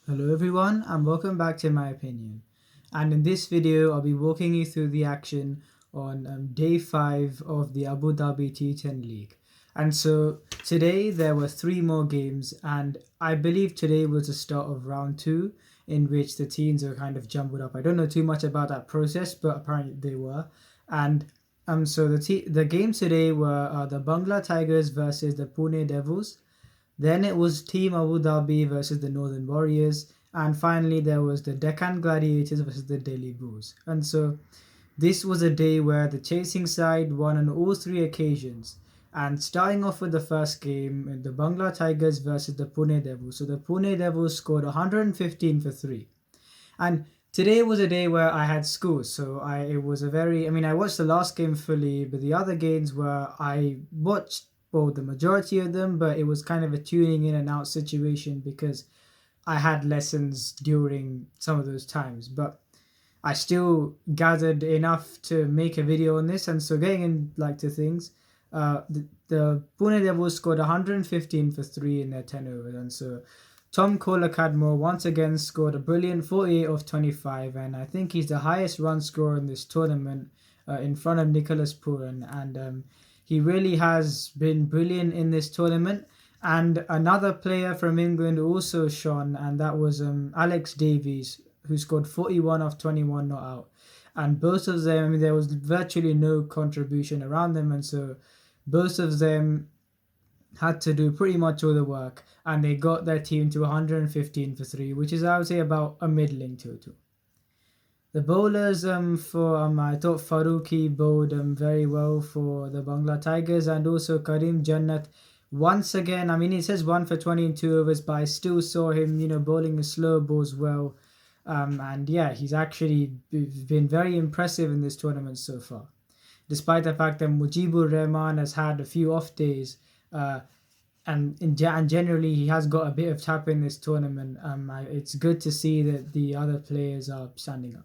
Hello everyone and welcome back to My Opinion. And in this video I'll be walking you through the action on day 5 of the Abu Dhabi T10 League. And so today there were 3 more games, and I believe today was the start of round 2 in which the teams are kind of jumbled up. I don't know too much about that process, but apparently they were. And so the games today were the Bangla Tigers versus the Pune Devils. Then it was Team Abu Dhabi versus the Northern Warriors. And finally, there was the Deccan Gladiators versus the Delhi Bulls. And so this was a day where the chasing side won on all 3 occasions. And starting off with the first game, the Bangla Tigers versus the Pune Devils. So the Pune Devils scored 115 for 3. And today was a day where I had school, so I watched the last game fully, but the other games where I watched the majority of them, but it was kind of a tuning in and out situation because I had lessons during some of those times. But I still gathered enough to make a video on this, and so getting in to things, the Pune Devils scored 115 for 3 in their 10 overs, and so Tom Kohler-Cadmore once again scored a brilliant 48 of 25, and I think he's the highest run scorer in this tournament, in front of Nicholas Pooran, and he really has been brilliant in this tournament. And another player from England also shone, and that was Alex Davies, who scored 41 of 21 not out. And both of them, there was virtually no contribution around them, and so both of them had to do pretty much all the work, and they got their team to 115 for 3, which is, I would say, about a middling total. The bowlers I thought Farooqi bowled very well for the Bangla Tigers, and also Karim Jannat once again. I mean, he says 1 for 20 in 2 overs, but I still saw him bowling a slow balls well, and yeah, he's actually been very impressive in this tournament so far, despite the fact that Mujibur Rahman has had a few off days, and generally he has got a bit of tap in this tournament. It's good to see that the other players are standing up.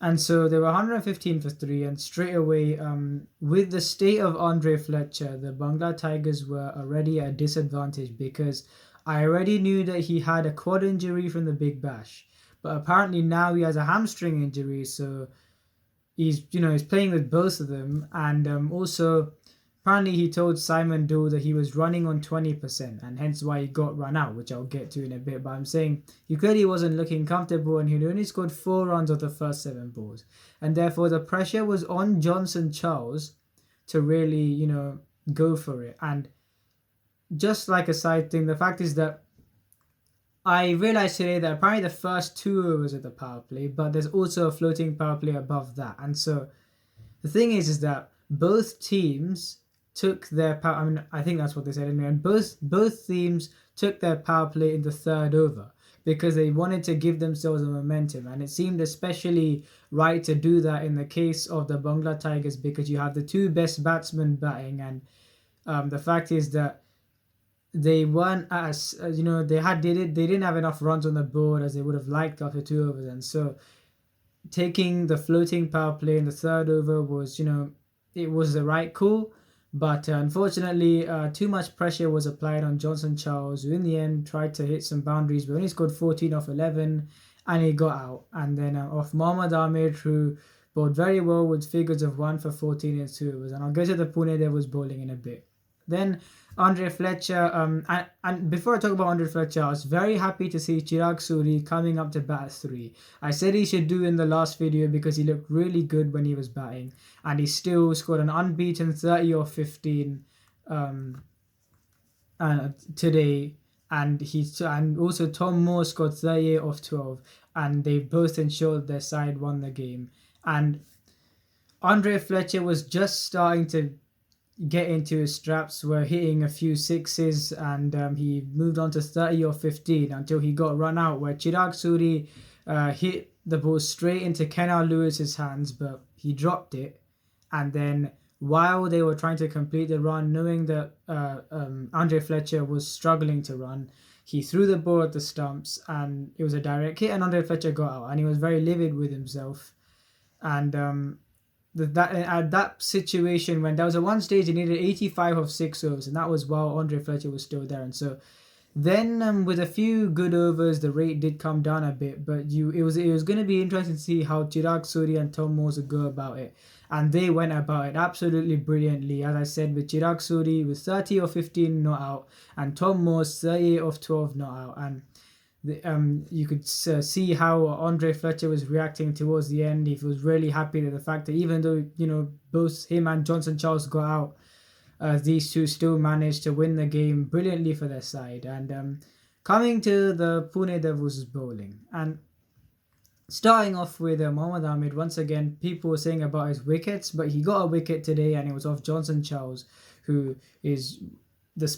And so they were 115 for 3, and straight away, with the state of Andre Fletcher, the Bangla Tigers were already at a disadvantage because I already knew that he had a quad injury from the Big Bash, but apparently now he has a hamstring injury, so he's playing with both of them, and also apparently he told Simon Dool that he was running on 20%, and hence why he got run out, which I'll get to in a bit. But I'm saying he clearly wasn't looking comfortable, and he only scored 4 runs of the first 7 balls. And therefore the pressure was on Johnson Charles to really, go for it. And just like a side thing, the fact is that I realized today that apparently the first 2 overs of the power play, but there's also a floating power play above that. And so the thing is that both teams took their power. I mean, I think that's what they said anyway. And both teams took their power play in the 3rd over because they wanted to give themselves a momentum, and it seemed especially right to do that in the case of the Bangla Tigers because you have the 2 best batsmen batting, and the fact is that they weren't as they didn't have enough runs on the board as they would have liked after 2 overs, and so taking the floating power play in the 3rd over was it was the right call. But unfortunately, too much pressure was applied on Johnson Charles, who in the end tried to hit some boundaries, but only scored 14 off 11, and he got out. And then off Mohammad Amir, who bowled very well with figures of 1 for 14 in 2 overs. And I'll get to the Pune Devils bowling in a bit. Then Andre Fletcher, and before I talk about Andre Fletcher, I was very happy to see Chirag Suri coming up to bat 3. I said he should do in the last video because he looked really good when he was batting, and he still scored an unbeaten 30 or 15 today, and also Tom Moore scored 38 of 12, and they both ensured their side won the game. And Andre Fletcher was just starting to get into his straps, were hitting a few sixes, and he moved on to 30 or 15 until he got run out, where Chirag Suri hit the ball straight into Kenal Lewis's hands, but he dropped it. And then while they were trying to complete the run, knowing that Andre Fletcher was struggling to run, he threw the ball at the stumps, and it was a direct hit, and Andre Fletcher got out, and he was very livid with himself. And at that situation, when there was a one stage he needed 85 of 6 overs, and that was while Andre Fletcher was still there. And so Then with a few good overs, the rate did come down a bit, but it was going to be interesting to see how Chirag Suri and Tom Moore go about it, and they went about it absolutely brilliantly. As I said, with Chirag Suri with 30 or 15 not out, and Tom Moore 38 of 12 not out, and you could see how Andre Fletcher was reacting towards the end. He was really happy with the fact that even though both him and Johnson Charles got out, these two still managed to win the game brilliantly for their side. And coming to the Pune Devils' bowling, and starting off with Mohammad Ahmed, once again, people were saying about his wickets, but he got a wicket today and it was off Johnson Charles, who is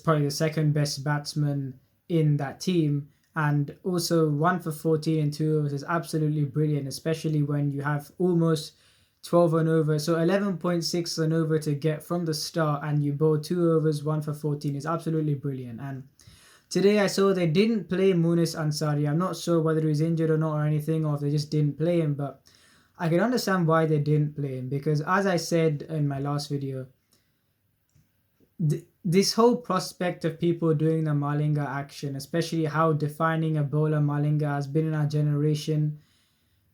probably the second best batsman in that team. And also 1 for 14 in 2 overs is absolutely brilliant, especially when you have almost 12 and over, so 11.6 and over to get from the start, and you bowl 2 overs, 1 for 14 is absolutely brilliant. And today I saw they didn't play Munis Ansari. I'm not sure whether he's injured or not or anything, or if they just didn't play him, but I can understand why they didn't play him, because as I said in my last video, this whole prospect of people doing the Malinga action, especially how defining a bowler Malinga has been in our generation,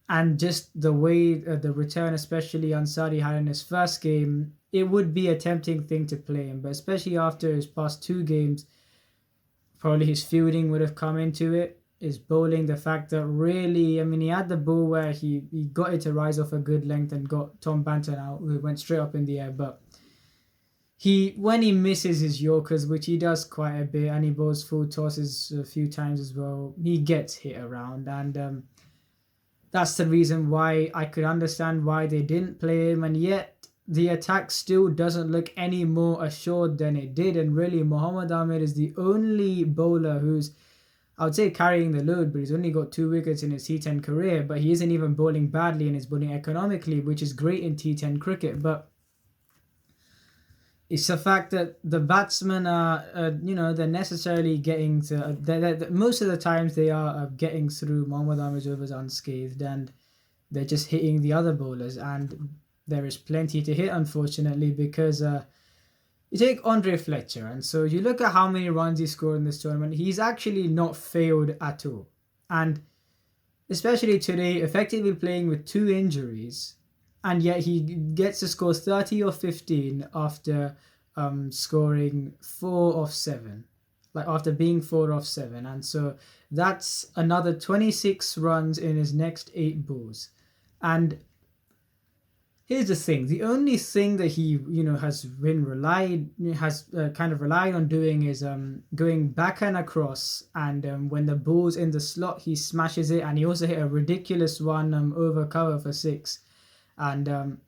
and just the way the return, especially Ansari had in his first game, it would be a tempting thing to play him. But especially after his past 2 games, probably his fielding would have come into it. His bowling, the fact that really, I mean, he had the ball where he got it to rise off a good length and got Tom Banton out, who went straight up in the air. But when he misses his Yorkers, which he does quite a bit, and he bowls full tosses a few times as well, he gets hit around. And that's the reason why I could understand why they didn't play him, and yet the attack still doesn't look any more assured than it did. And really, Mohammad Ahmed is the only bowler who's, I would say, carrying the load, but he's only got 2 wickets in his T10 career, but he isn't even bowling badly and is bowling economically, which is great in T10 cricket. But it's the fact that the batsmen are, they're necessarily getting to, most of the times they are getting through Mohammad Ahmed's overs unscathed, and they're just hitting the other bowlers. And there is plenty to hit, unfortunately, because you take Andre Fletcher, and so you look at how many runs he scored in this tournament. He's actually not failed at all. And especially today, effectively playing with 2 injuries, and yet he gets to score 30 or 15 after scoring 4 off 7, like after being 4 off 7. And so that's another 26 runs in his next 8 balls. And here's the thing, the only thing that he has kind of relied on doing is going back and across, and when the ball's in the slot he smashes it. And he also hit a ridiculous one over cover for 6. And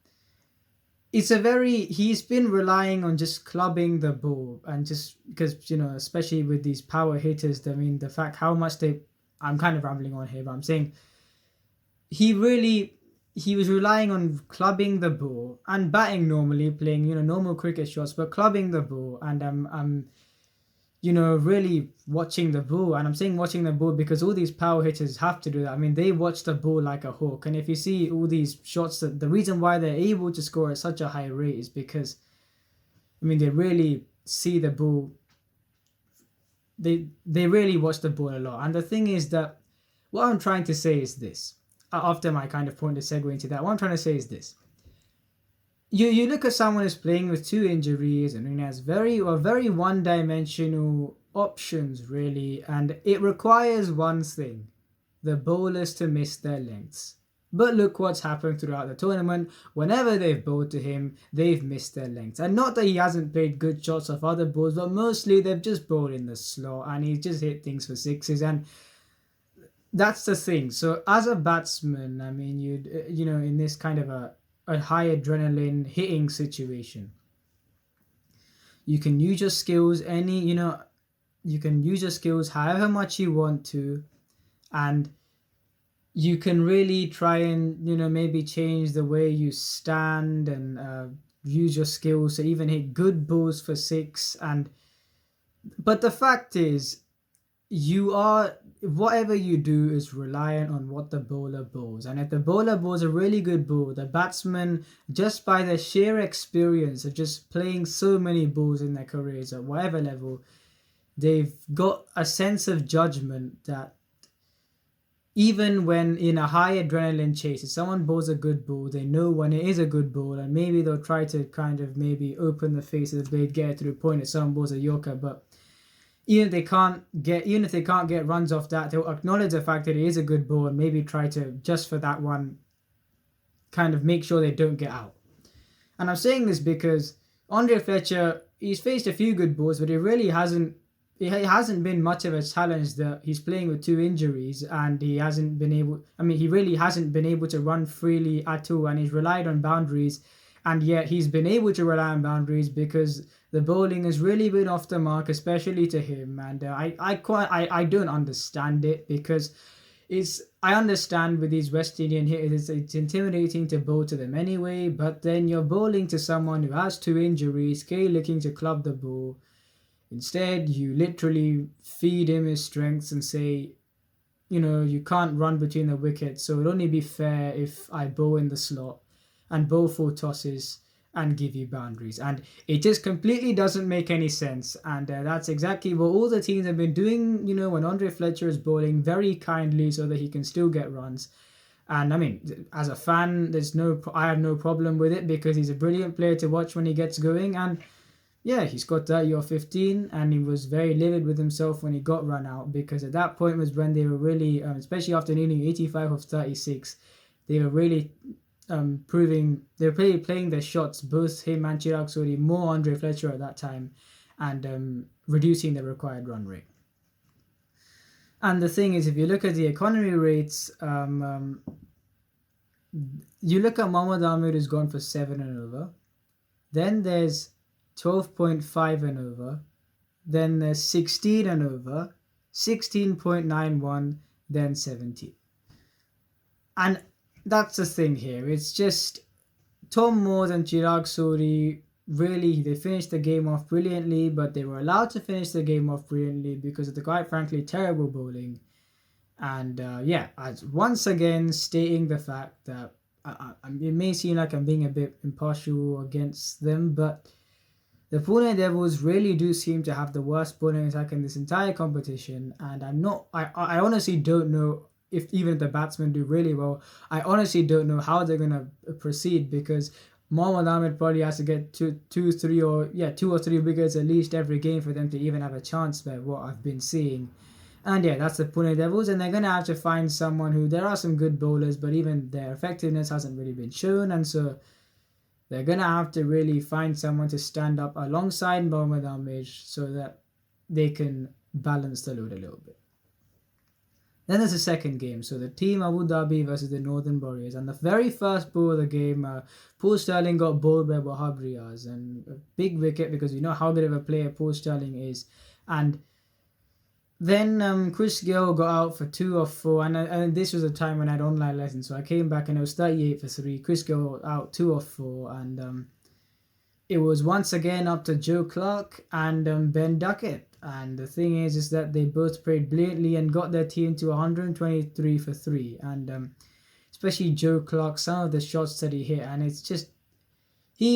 he's been relying on just clubbing the ball, and just because especially with these power hitters, I mean, the fact how much I'm kind of rambling on here, but I'm saying he was relying on clubbing the ball and batting normally, playing normal cricket shots, but clubbing the ball. And I'm really watching the ball. And I'm saying watching the ball because all these power hitters have to do that. I mean, they watch the ball like a hawk. And if you see all these shots, that the reason why they're able to score at such a high rate is because, I mean, they really see the ball. They really watch the ball a lot. And the thing is that what I'm trying to say is this. After my kind of pointed segue into that, what I'm trying to say is this. You look at someone who's playing with 2 injuries and he has very one-dimensional options, really, and it requires one thing: the bowlers to miss their lengths. But look what's happened throughout the tournament. Whenever they've bowled to him, they've missed their lengths. And not that he hasn't played good shots off other balls, but mostly they've just bowled in the slot and he's just hit things for 6s. And that's the thing. So as a batsman, I mean, you'd in this kind of a high adrenaline hitting situation, you can use your skills you can use your skills however much you want to, and you can really try and maybe change the way you stand and use your skills to even hit good balls for 6. But the fact is, whatever you do is reliant on what the bowler bowls. And if the bowler bowls a really good ball, the batsman, just by their sheer experience of just playing so many balls in their careers at whatever level, they've got a sense of judgment that even when in a high adrenaline chase, if someone bowls a good ball, they know when it is a good ball, and maybe they'll try to kind of maybe open the face of the blade, get it to the point that someone bowls a yorker. But even if they can't get runs off that, they'll acknowledge the fact that it is a good ball and maybe try to, just for that one, kind of make sure they don't get out. And I'm saying this because Andre Fletcher, he's faced a few good balls, but it really hasn't been much of a challenge. That he's playing with 2 injuries, and he really hasn't been able to run freely at all, and he's relied on boundaries. And yet he's been able to rely on boundaries because the bowling has really been off the mark, especially to him. And I don't understand it, because I understand with these West Indian hitters, it's intimidating to bowl to them anyway, but then you're bowling to someone who has 2 injuries, looking to club the ball. Instead, you literally feed him his strengths and say, you can't run between the wickets, so it'll only be fair if I bowl in the slot and bowl 4 tosses and give you boundaries. And it just completely doesn't make any sense. And that's exactly what all the teams have been doing, when Andre Fletcher is bowling, very kindly so that he can still get runs. And I mean, as a fan, I have no problem with it, because he's a brilliant player to watch when he gets going. And yeah, he scored 30 or 15, and he was very livid with himself when he got run out, because at that point was when they were really, especially after needing 85 of 36, they were really playing their shots, both him and Chirag Sodhi, more Andre Fletcher at that time, and reducing the required run rate. And the thing is, if you look at the economy rates, you look at Mohammad Amir, who's gone for 7 and over. Then there's 12.5 and over. Then there's 16 and over, 16.91, then 17. And that's the thing here. It's just Tom Moore and Chirag Sodhi, really, they finished the game off brilliantly, but they were allowed to finish the game off brilliantly because of the, quite frankly, terrible bowling. And as once again stating the fact that it may seem like I'm being a bit impartial against them, but the Pune Devils really do seem to have the worst bowling attack in this entire competition. And I honestly don't know if even if the batsmen do really well, I honestly don't know how they're going to proceed, because Mohammad Ahmed probably has to get two or three wickets at least every game for them to even have a chance by what I've been seeing. And yeah, that's the Pune Devils, and they're going to have to find someone who, there are some good bowlers, but even their effectiveness hasn't really been shown, and so they're going to have to really find someone to stand up alongside Mohammad Ahmed so that they can balance the load a little bit. Then there's the second game, so the Team Abu Dhabi versus the Northern Warriors, and the very first ball of the game, Paul Sterling got bowled by Wahab Riaz, and a big wicket, because you know how good of a player Paul Sterling is. And then Chris Gayle got out for 2 of 4, and this was a time when I had online lessons, so I came back and it was 38 for 3. Chris Gayle out 2 of 4, and it was once again up to Joe Clark and Ben Duckett. And the thing is that they both played brilliantly and got their team to 123 for 3. And especially Joe Clark, some of the shots that he hit, and it's just,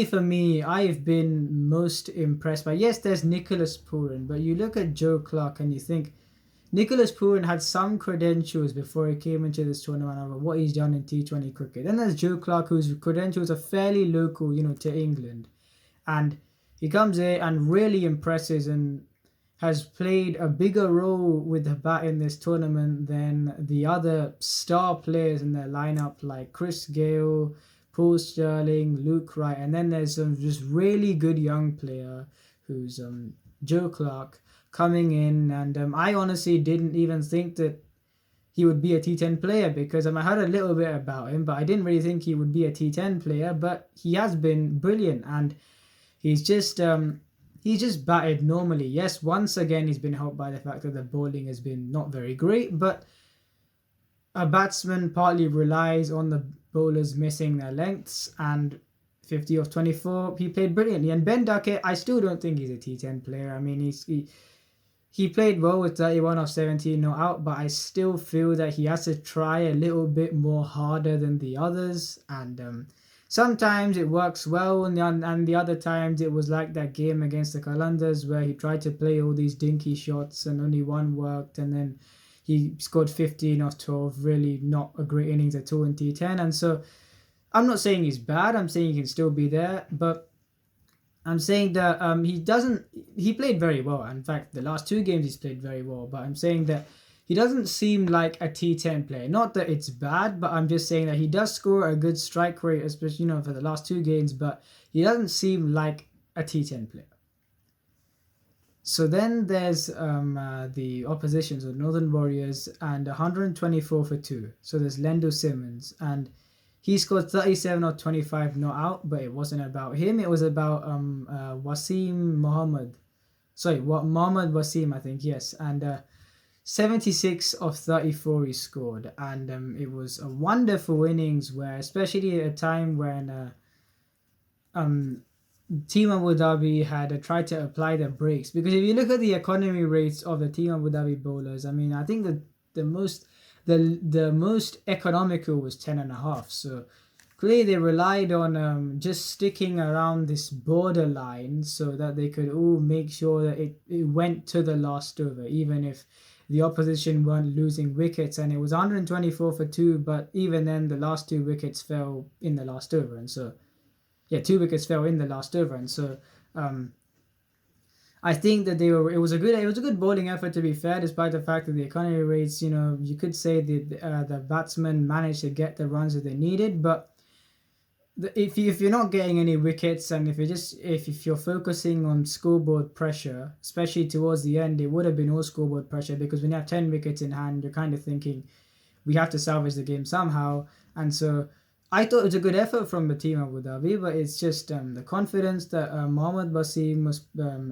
for me, I've been most impressed by. Yes, there's Nicholas Pooran, but you look at Joe Clark and you think Nicholas Pooran had some credentials before he came into this tournament over what he's done in T20 cricket. Then there's Joe Clark, whose credentials are fairly local, to England. And he comes here and really impresses and has played a bigger role with the bat in this tournament than the other star players in their lineup, like Chris Gayle, Paul Sterling, Luke Wright, and then there's some just really good young player who's Joe Clark coming in, and I honestly didn't even think that he would be a T10 player, because I heard a little bit about him, but I didn't really think he would be a T10 player. But he has been brilliant, and he's just batted normally. Yes, once again he's been helped by the fact that the bowling has been not very great, but a batsman partly relies on the bowlers missing their lengths, and 50 of 24, he played brilliantly. And Ben Duckett, I still don't think he's a T10 player. I mean, he played well with 31 of 17 not out, but I still feel that he has to try a little bit more harder than the others. And sometimes it works well, and the other times it was like that game against the Qalandars where he tried to play all these dinky shots and only one worked, and then he scored 15 off 12, really not a great innings at all in T10. And so I'm not saying he's bad, I'm saying he can still be there, but I'm saying that he played very well. In fact, the last two games he's played very well, but I'm saying that he doesn't seem like a T10 player. Not that it's bad, but I'm just saying that he does score a good strike rate, especially, for the last two games, but he doesn't seem like a T10 player. So then there's the opposition, so Northern Warriors, and 124 for 2. So there's Lendo Simmons, and he scored 37 or 25 not out, but it wasn't about him. It was about Mohammed Wasim, I think, yes. And 76 of 34 he scored. And it was a wonderful innings where, especially at a time when Team Abu Dhabi had tried to apply the brakes. Because if you look at the economy rates of the Team Abu Dhabi bowlers, I mean, I think that the most economical was 10.5. So clearly they relied on just sticking around this borderline so that they could all make sure that it went to the last over, even if the opposition weren't losing wickets. And it was 124 for 2, but even then the last 2 wickets fell in the last over. And so, 2 wickets fell in the last over. And so I think that it was a good bowling effort, to be fair, despite the fact that the economy rates, you could say the batsmen managed to get the runs that they needed. But if you're not getting any wickets, and if you're focusing on scoreboard pressure, especially towards the end, it would have been all scoreboard pressure, because when you have 10 wickets in hand, you're kind of thinking we have to salvage the game somehow. And so I thought it was a good effort from the team Abu Dhabi, but it's just the confidence that Mohammed Wasim was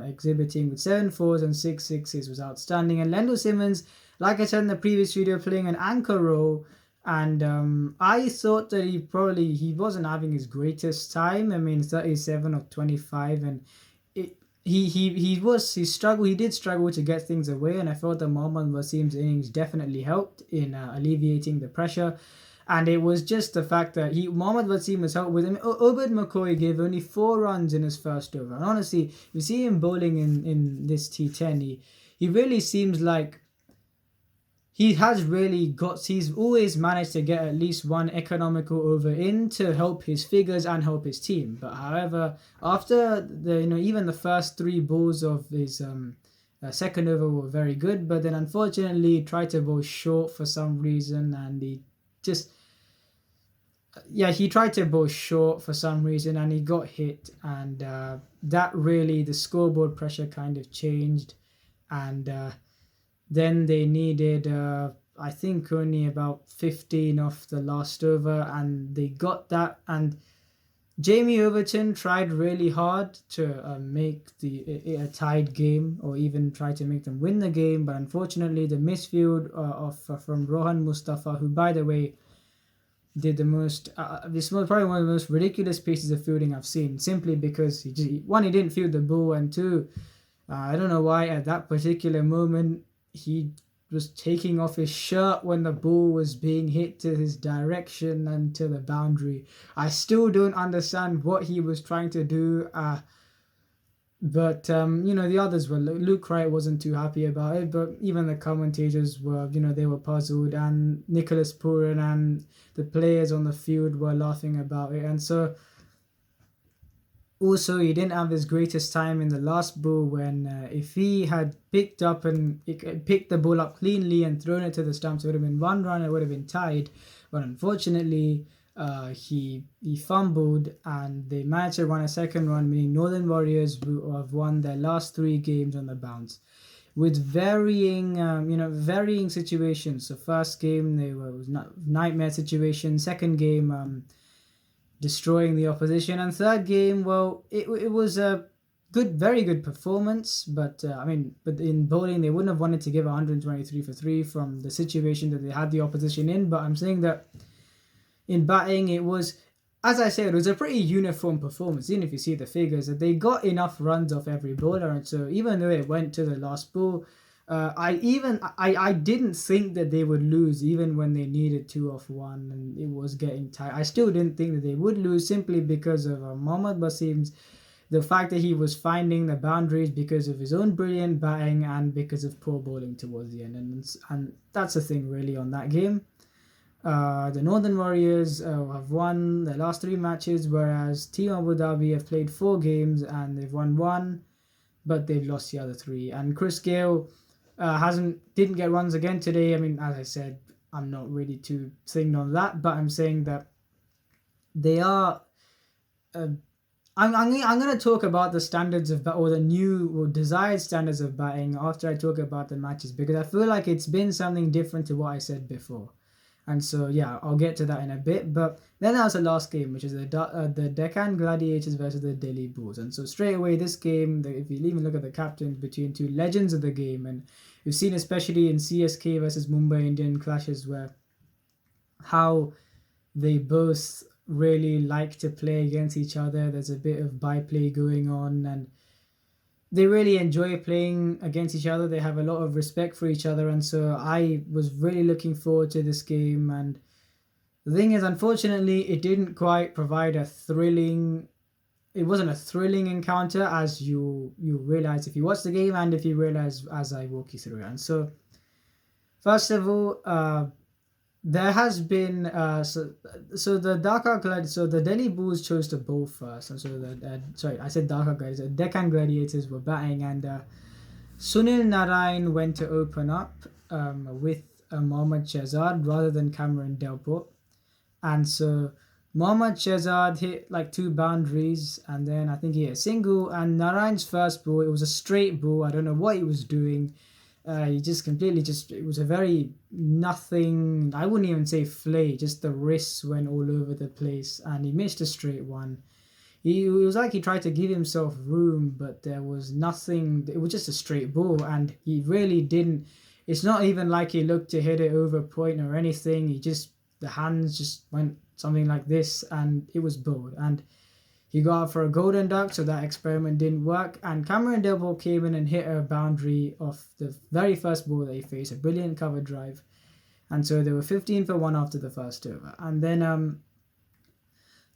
exhibiting with 7 fours and 6 sixes was outstanding. And Lendo Simmons, like I said in the previous video, playing an anchor role. And I thought that he wasn't having his greatest time. I mean, 37 of 25, and he did struggle to get things away. And I felt that Mohammed Wasim's innings definitely helped in alleviating the pressure. And it was just the fact that Mohammed Wasim was helped with him. Obed McCoy gave only 4 runs in his first over. And honestly, if you see him bowling in this T10, he really seems like he's always managed to get at least one economical over in to help his figures and help his team. But however, after even the first 3 balls of his second over were very good, but then unfortunately he tried to bowl short for some reason, and he tried to bowl short for some reason, and he got hit, and that really, the scoreboard pressure kind of changed. And then they needed I think only about 15 off the last over, and they got that. And Jamie Overton tried really hard to make a tied game, or even try to make them win the game, but unfortunately the misfield from Rohan Mustafa, who, by the way, did this was probably one of the most ridiculous pieces of fielding I've seen, simply because he didn't field the ball, and 2, I don't know why at that particular moment he was taking off his shirt when the ball was being hit to his direction and to the boundary. I still don't understand what he was trying to do. But the others were. Luke Wright wasn't too happy about it, but even the commentators were, they were puzzled, and Nicholas Pooran and the players on the field were laughing about it. And so, also, he didn't have his greatest time in the last ball, when if he had picked the ball up cleanly and thrown it to the stumps, it would have been 1 run, it would have been tied. But unfortunately, he fumbled, and they managed to run a second run, meaning Northern Warriors have won their last 3 games on the bounce, with varying situations. So first game it was nightmare situation. Second game, destroying the opposition, and third game, well, it was a very good performance. But but in bowling they wouldn't have wanted to give 123 for 3 from the situation that they had the opposition in. But I'm saying that in batting, it was, as I said, it was a pretty uniform performance. Even if you see the figures, that they got enough runs off every bowler. And so even though it went to the last ball, I didn't think that they would lose even when they needed 2 off 1 and it was getting tight. I still didn't think that they would lose simply because of Mohammad Basim's the fact that he was finding the boundaries because of his own brilliant batting and because of poor bowling towards the end, and that's the thing really on that game. The Northern Warriors have won their last 3 matches, whereas Team Abu Dhabi have played 4 games and they've won 1, but they've lost the other 3. And Chris Gayle didn't get runs again today. I mean, as I said, I'm not really too thinged on that, but I'm saying that they are. I'm going to talk about the standards of or the new or desired standards of batting after I talk about the matches, because I feel like it's been something different to what I said before. And so, yeah, I'll get to that in a bit. But then that was the last game, which is the Deccan Gladiators versus the Delhi Bulls. And so straight away, this game, if you even look at the captains between 2 legends of the game, and you've seen especially in CSK versus Mumbai Indian clashes where how they both really like to play against each other. There's a bit of byplay going on and they really enjoy playing against each other. They have a lot of respect for each other, and so I was really looking forward to this game. And the thing is, unfortunately, it didn't quite provide a thrilling. It wasn't a thrilling encounter, as you realize if you watch the game and if you realize as I walk you through it. And so, first of all, there has been so the the Delhi Bulls chose to bowl first, and so I said Dhaka Gladiators, the Deccan Gladiators were batting, and Sunil Narayan went to open up with Mohammad Shehzad rather than Cameron Delport, and so Mohammad Shehzad hit like 2 boundaries, and then I think he hit a single, and Narayan's first ball, it was a straight ball. I don't know what he was doing. He just completely it was a very nothing, I wouldn't even say flay, just the wrists went all over the place and he missed a straight one. It was like he tried to give himself room, but there was nothing, it was just a straight ball and he really didn't, it's not even like he looked to hit it over point or anything, the hands just went something like this and it was bowled. And he got out for a golden duck, so that experiment didn't work. And Cameron Delport came in and hit a boundary off the very first ball that he faced, a brilliant cover drive. And so they were 15 for 1 after the first over. And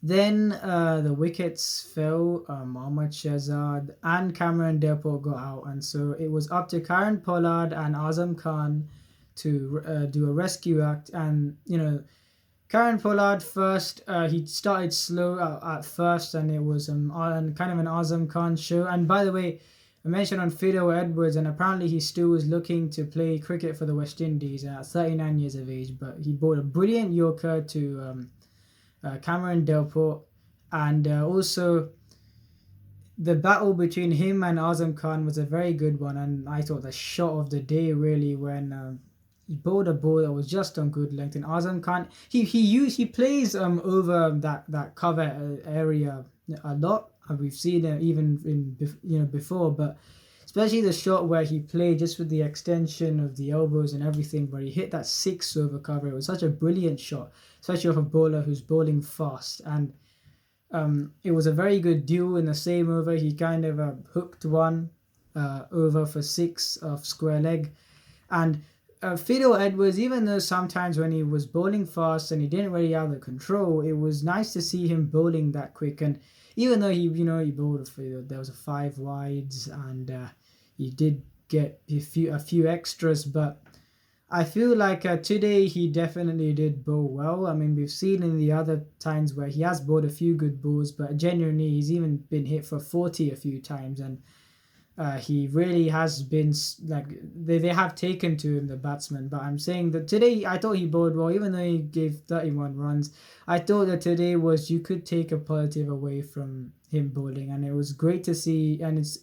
then the wickets fell. Mohammad Shehzad and Cameron Delport got out. And so it was up to Karen Pollard and Azam Khan to do a rescue act. And, Karen Pollard first, he started slow at first, and it was kind of an Azam Khan show. And by the way, I mentioned on Fido Edwards, and apparently he still was looking to play cricket for the West Indies at 39 years of age, but he bowled a brilliant Yorker to Cameron Delport, and also the battle between him and Azam Khan was a very good one, and I thought the shot of the day really when he bowled a ball that was just on good length, and Azam Khan he plays over that cover area a lot. We've seen it even in before, but especially the shot where he played just with the extension of the elbows and everything, where he hit that 6 over cover. It was such a brilliant shot, especially off a bowler who's bowling fast, and it was a very good duel. In the same over, he kind of hooked one over for 6 off square leg, and Fido Edwards, even though sometimes when he was bowling fast and he didn't really have the control, it was nice to see him bowling that quick. And even though he bowled there was a 5 wides and he did get a few extras, but I feel like today he definitely did bowl well. I mean, we've seen in the other times where he has bowled a few good balls, but genuinely he's even been hit for 40 a few times, and he really has been they have taken to him, the batsman. But I'm saying that today I thought he bowled well, even though he gave 31 runs. I thought that today you could take a positive away from him bowling, and it was great to see. And it's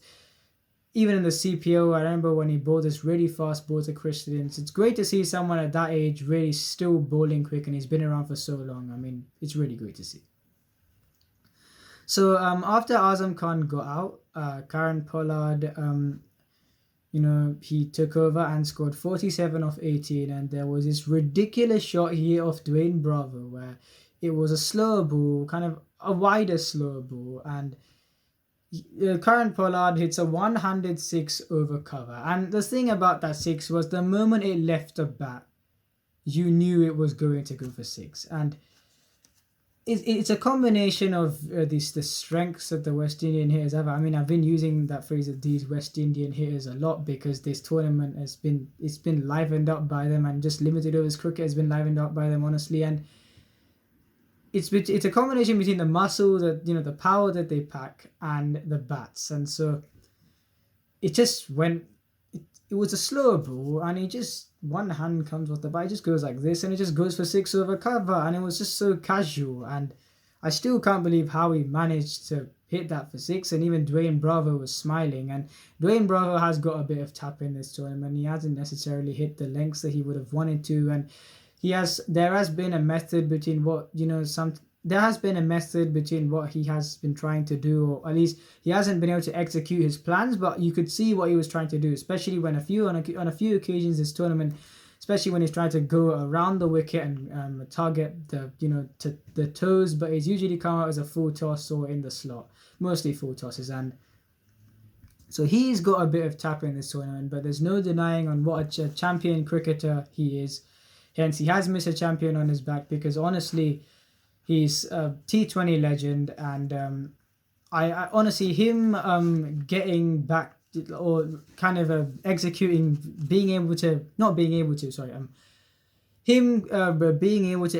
even in the CPO, I remember when he bowled this really fast ball to Christians. It's great to see someone at that age really still bowling quick, and he's been around for so long. I mean, it's really great to see. So after Azam Khan got out, Karen Pollard, he took over and scored 47 off 18, and there was this ridiculous shot here off Dwayne Bravo where it was a slower ball, kind of a wider slower ball, and Karen Pollard hits a 106 over cover, and the thing about that six was the moment it left the bat, you knew it was going to go for six. And it's a combination of the strengths that the West Indian hitters have. I mean, I've been using that phrase of these West Indian hitters a lot because this tournament it's been livened up by them, and just limited overs cricket has been livened up by them, honestly. And it's a combination between the muscle, the power that they pack, and the bats. And so it just went. It was a slow ball, and he just, one hand comes off the bat, it just goes like this, and it just goes for six over cover, and it was just so casual. And I still can't believe how he managed to hit that for six. And even Dwayne Bravo was smiling, and Dwayne Bravo has got a bit of tap in this tournament. He hasn't necessarily hit the lengths that he would have wanted to, and there has been a method between what there has been a method between what he has been trying to do, or at least he hasn't been able to execute his plans, but you could see what he was trying to do, especially when on a few occasions this tournament, especially when he's trying to go around the wicket and target the toes, but he's usually come out as a full toss or in the slot, mostly full tosses. And so he's got a bit of tap in this tournament, but there's no denying on what a champion cricketer he is. Hence, he has missed a champion on his back, because honestly, he's a T20 legend. And I honestly, him getting back, or kind of executing, him being able to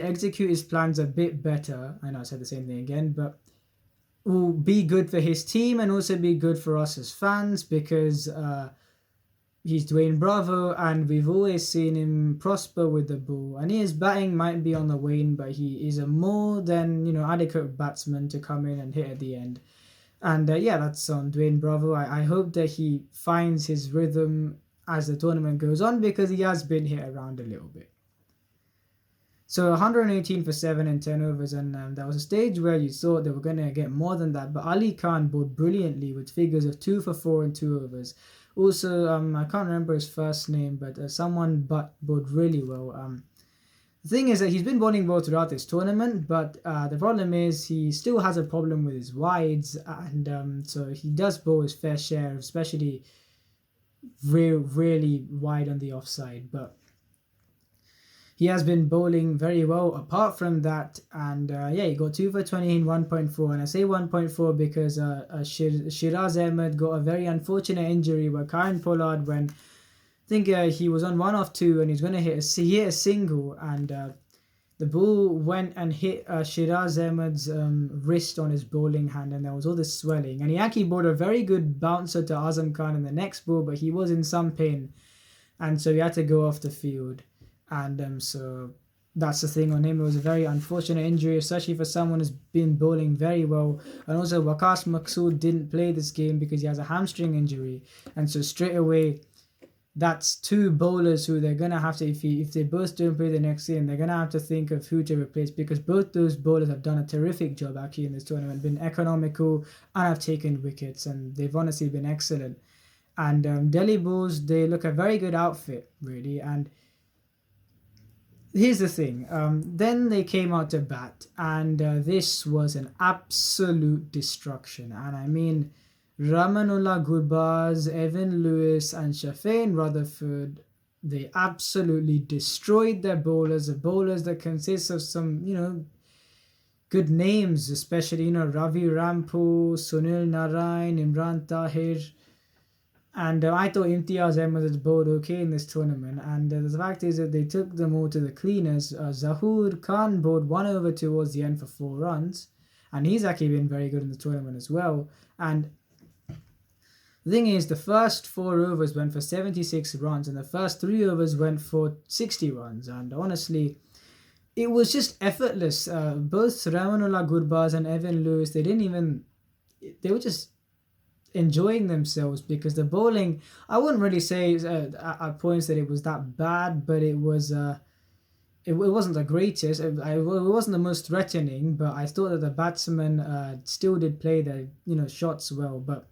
execute his plans a bit better. I know I said the same thing again, but will be good for his team and also be good for us as fans, because he's Dwayne Bravo, and we've always seen him prosper with the ball. And his batting might be on the wane, but he is a more than adequate batsman to come in and hit at the end. And that's on Dwayne Bravo. I hope that he finds his rhythm as the tournament goes on, because he has been hit around a little bit. So 118 for 7 in 10 overs, and there was a stage where you thought they were going to get more than that, but Ali Khan bowled brilliantly with figures of 2 for 4 in 2 overs. Also, I can't remember his first name, but someone bowled really well. The thing is that he's been bowling well throughout this tournament, but the problem is he still has a problem with his wides, and so he does bowl his fair share, especially really wide on the offside. But he has been bowling very well apart from that, and he got 2 for 20 in 1.4, and I say 1.4 because Shiraz Ahmed got a very unfortunate injury where Karen Pollard, when I think he was on 1 off 2 and he's going to hit a single, and the ball went and hit Shiraz Ahmed's wrist on his bowling hand, and there was all this swelling, and he actually bowled a very good bouncer to Azam Khan in the next ball, but he was in some pain, and so he had to go off the field. And so that's the thing on him. It was a very unfortunate injury, especially for someone who's been bowling very well. And also, Waqas Maqsood didn't play this game because he has a hamstring injury. And so straight away, that's 2 bowlers who they're going to have to, if they both don't play the next game, they're going to have to think of who to replace, because both those bowlers have done a terrific job actually in this tournament, been economical and have taken wickets, and they've honestly been excellent. And Delhi Bulls, they look a very good outfit, really. And here's the thing, then they came out to bat, and this was an absolute destruction. And I mean, Ramanullah Gurbaz, Evan Lewis, and Shafeen Rutherford, they absolutely destroyed their bowlers, the bowlers that consist of some, good names, especially, Ravi Rampu, Sunil Narain, Imran Tahir. And I thought Imtiaz Ahmed has bowled okay in this tournament. And the fact is that they took them all to the cleaners. Zahoor Khan bowled 1 over towards the end for 4 runs. And he's actually been very good in the tournament as well. And the thing is, the first 4 overs went for 76 runs. And the first 3 overs went for 60 runs. And honestly, it was just effortless. Both Ramanullah Gurbaz and Evan Lewis, they were just enjoying themselves, because the bowling, I wouldn't really say at points that it was that bad, but it was it wasn't the greatest. It wasn't the most threatening, but I thought that the batsmen still did play their shots well. But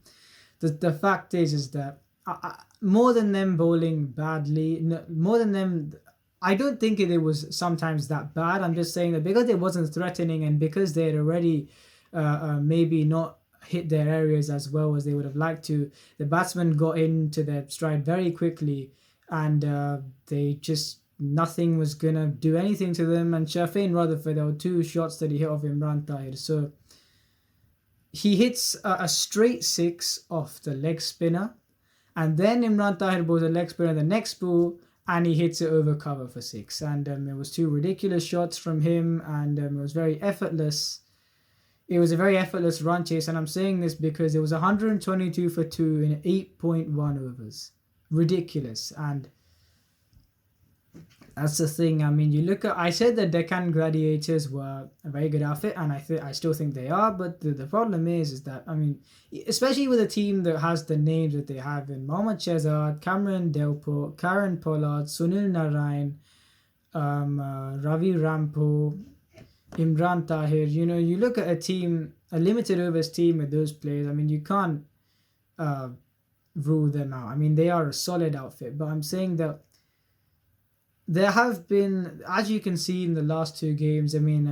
the fact is that more than them bowling badly, more than them, I don't think it was sometimes that bad. I'm just saying that because it wasn't threatening, and because they had already maybe not hit their areas as well as they would have liked to. The batsmen got into their stride very quickly, and they just nothing was gonna do anything to them. And Shafin Rutherford, there were 2 shots that he hit off Imran Tahir. So he hits a straight 6 off the leg spinner, and then Imran Tahir bowls a leg spinner the next ball, and he hits it over cover for 6. And it was 2 ridiculous shots from him, and it was very effortless. It was a very effortless run chase, and I'm saying this because it was 122 for 2 in 8.1 overs. Ridiculous. And that's the thing. I mean, you look at, I said the Deccan Gladiators were a very good outfit, and I still think they are, but the problem is that, I mean, especially with a team that has the names that they have in Mohammad Shehzad, Cameron Delport, Karen Pollard, Sunil Narayan, Ravi Rampo, Imran Tahir. You know, you look at a team, a limited overs team with those players, I mean, you can't rule them out. I mean, they are a solid outfit, but I'm saying that there have been, as you can see in the last 2 games, I mean,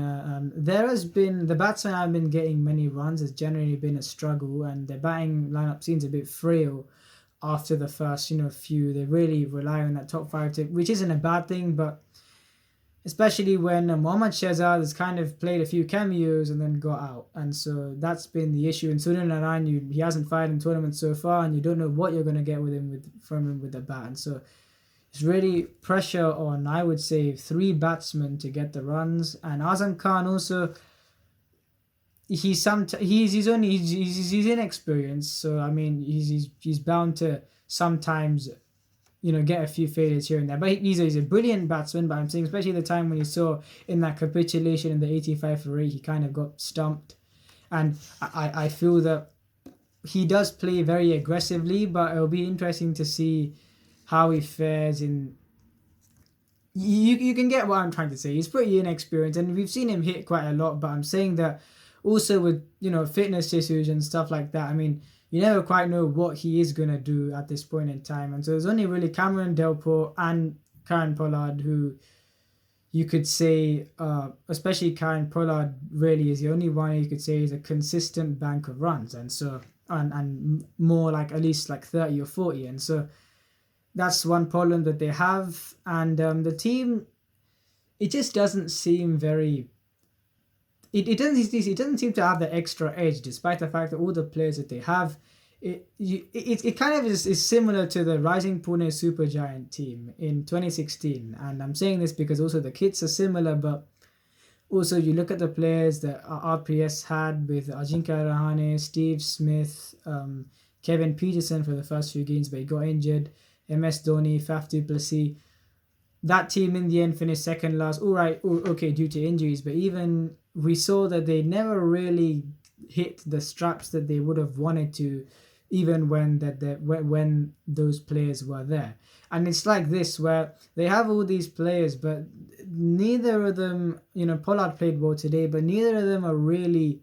there has been, the batsmen have been getting many runs. It's generally been a struggle, and their batting lineup seems a bit frail after the first, few. They really rely on that top 5 tip, which isn't a bad thing, but especially when Mohammad Shehzad has kind of played a few cameos and then got out. And so that's been the issue. And Sunil Narayan, he hasn't fired in tournaments so far, and you don't know what you're going to get from him with the bat. And so it's really pressure on, I would say, 3 batsmen to get the runs. And Azam Khan also, he's inexperienced. So I mean, he's bound to sometimes, get a few failures here and there. But he's a brilliant batsman. But I'm saying, especially the time when you saw in that capitulation in the 85 for 8, he kind of got stumped. And I feel that he does play very aggressively, but it'll be interesting to see how he fares in. You can get what I'm trying to say. He's pretty inexperienced, and we've seen him hit quite a lot, but I'm saying that also with fitness issues and stuff like that, I mean, you never quite know what he is going to do at this point in time. And so there's only really Cameron Delport and Karen Pollard who you could say, especially Karen Pollard really is the only one you could say is a consistent bank of runs, and so and more like at least like 30 or 40. And so that's one problem that they have. And the team, it just doesn't seem very, it doesn't seem to have the extra edge, despite the fact that all the players that they have, it kind of is similar to the Rising Pune Supergiant team in 2016. And I'm saying this because also the kits are similar, but also you look at the players that RPS had with Ajinkya Rahane, Steve Smith, Kevin Peterson for the first few games, but he got injured. MS Dhoni, Faf du Plessis. That team in the end finished second last. Okay, due to injuries, but even we saw that they never really hit the straps that they would have wanted to, even when those players were there. And it's like this, where they have all these players, but neither of them, Pollard played well today, but neither of them are really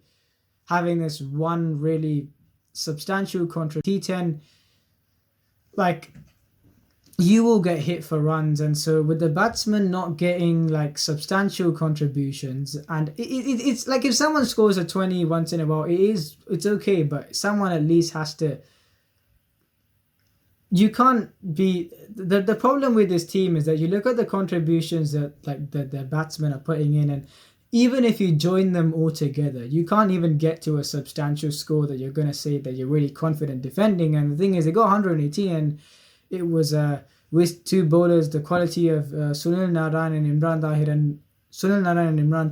having this one really substantial contribution. T10, like, you will get hit for runs, and so with the batsman not getting like substantial contributions, and it's like if someone scores a 20 once in a while, it's okay, but someone at least has to. You can't be the problem with this team is that you look at the contributions that like the batsmen are putting in, and even if you join them all together, you can't even get to a substantial score that you're going to say that you're really confident defending. And the thing is, they got 118, and it was with 2 bowlers, the quality of Sunil Narayan and Imran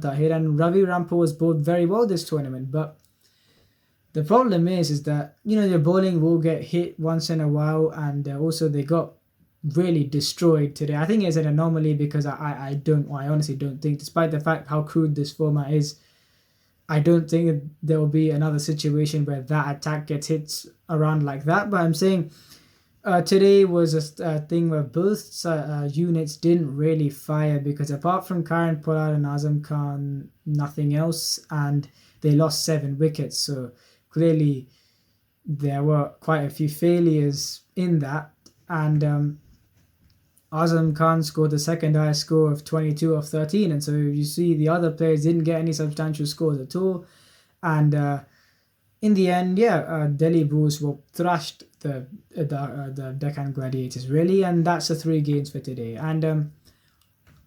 Tahir, and Ravi Rampo was bowled very well this tournament. But the problem is that your bowling will get hit once in a while, and also they got really destroyed today. I think it's an anomaly because I honestly don't think, despite the fact how crude this format is, I don't think there will be another situation where that attack gets hit around like that. But I'm saying today was a thing where both units didn't really fire, because apart from Karen Pollard and Azam Khan, nothing else, and they lost 7 wickets. So clearly there were quite a few failures in that. And Azam Khan scored the second highest score of 22 of 13, and so you see the other players didn't get any substantial scores at all. And in the end, Delhi Bulls will thrashed the Deccan Gladiators really, and that's the 3 games for today. And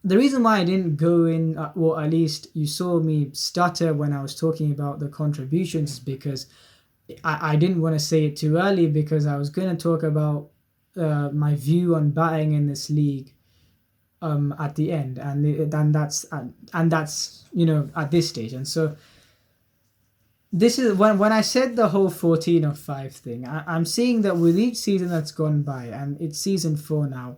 the reason why I didn't go in, or at least you saw me stutter when I was talking about the contributions, is because I didn't want to say it too early, because I was going to talk about my view on batting in this league at the end, and that's at this stage. And so this is when I said the whole 14 of 5 thing, I'm seeing that with each season that's gone by, and it's season 4 now,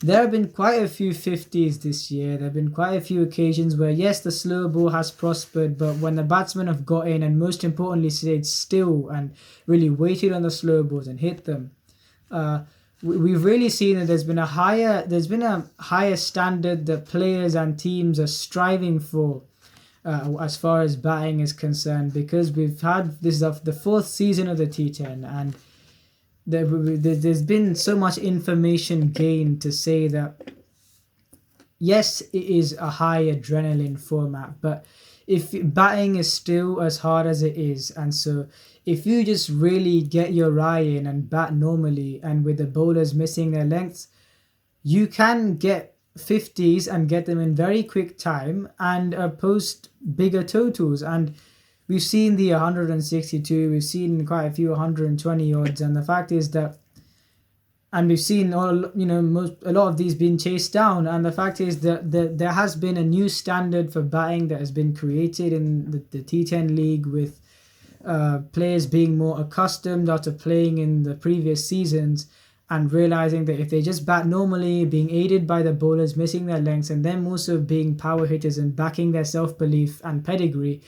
there have been quite a few 50s this year. There have been quite a few occasions where, yes, the slow ball has prospered, but when the batsmen have got in and most importantly stayed still and really waited on the slow balls and hit them, we've really seen that there's been a higher standard that players and teams are striving for as far as batting is concerned, because we've had this of the 4th season of the T10, and there's been so much information gained to say that yes, it is a high adrenaline format, but if batting is still as hard as it is, and so if you just really get your eye in and bat normally, and with the bowlers missing their lengths, you can get 50s and get them in very quick time and post bigger totals. And we've seen the 162, we've seen quite a few 120 odds, and the fact is that, and we've seen a lot of these being chased down, and the fact is that there has been a new standard for batting that has been created in the T10 League, with players being more accustomed after playing in the previous seasons and realizing that if they just bat normally, being aided by the bowlers missing their lengths, and them also being power hitters and backing their self-belief and pedigree,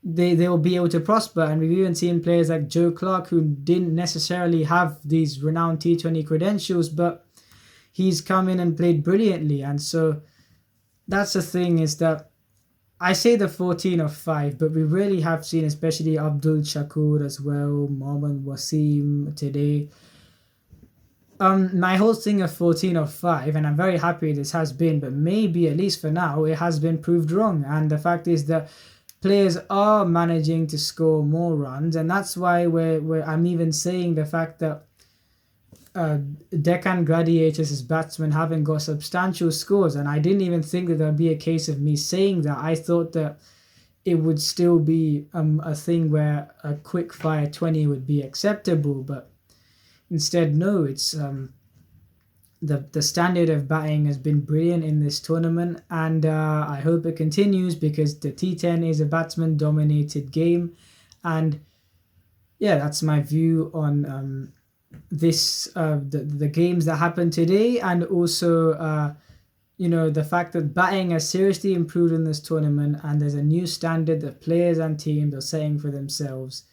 they will be able to prosper. And we've even seen players like Joe Clark, who didn't necessarily have these renowned T20 credentials, but he's come in and played brilliantly. And so that's the thing, is that I say the 14 of 5, but we really have seen, especially Abdul Shakur as well, Mohammad Wasim today. My whole thing of 14 of 5, and I'm very happy this has been, but maybe at least for now it has been proved wrong. And the fact is that players are managing to score more runs, and that's why I'm even saying the fact that Deccan Gladiators as batsmen haven't got substantial scores. And I didn't even think that there'd be a case of me saying that. I thought that it would still be a thing where a quick fire 20 would be acceptable, but instead, no, it's the standard of batting has been brilliant in this tournament, and I hope it continues, because the T10 is a batsman dominated game. And yeah, that's my view on the games that happened today, and also the fact that batting has seriously improved in this tournament, and there's a new standard that players and teams are setting for themselves.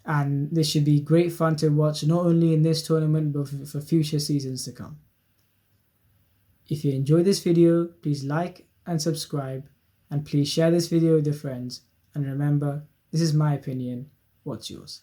And this should be great fun to watch, not only in this tournament, but for future seasons to come. If you enjoyed this video, please like and subscribe, and please share this video with your friends. And remember, this is my opinion. What's yours?